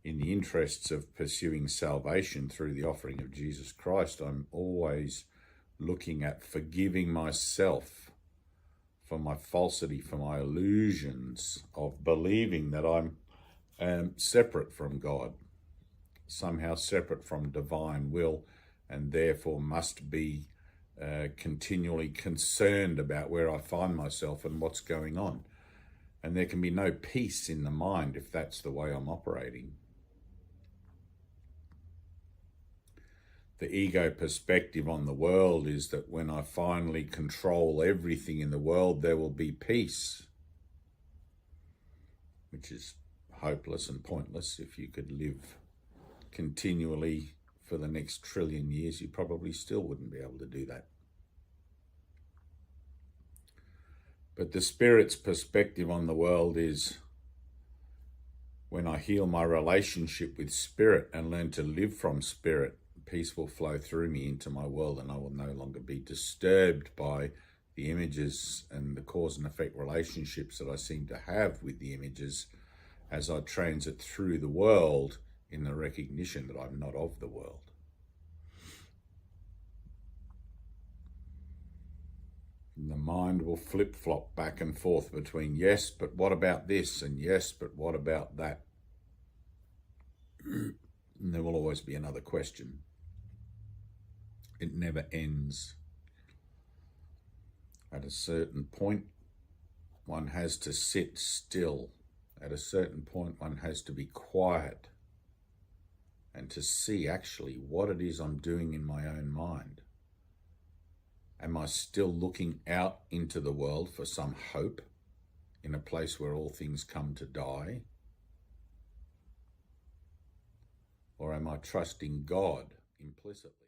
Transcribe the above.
in the interests of pursuing salvation through the offering of Jesus Christ, I'm always looking at forgiving myself for my falsity, for my illusions of believing that I'm separate from God, somehow separate from divine will, and therefore must be continually concerned about where I find myself and what's going on. And there can be no peace in the mind if that's the way I'm operating. The ego perspective on the world is that when I finally control everything in the world, there will be peace, which is hopeless and pointless. If you could live continually for the next trillion years, you probably still wouldn't be able to do that. But the Spirit's perspective on the world is, when I heal my relationship with Spirit and learn to live from Spirit, peace will flow through me into my world, and I will no longer be disturbed by the images and the cause and effect relationships that I seem to have with the images as I transit through the world in the recognition that I'm not of the world. And the mind will flip-flop back and forth between yes, but what about this? And yes, but what about that? And there will always be another question. It never ends. At a certain point, one has to sit still. At a certain point, one has to be quiet and to see actually what it is I'm doing in my own mind. Am I still looking out into the world for some hope in a place where all things come to die? Or am I trusting God implicitly?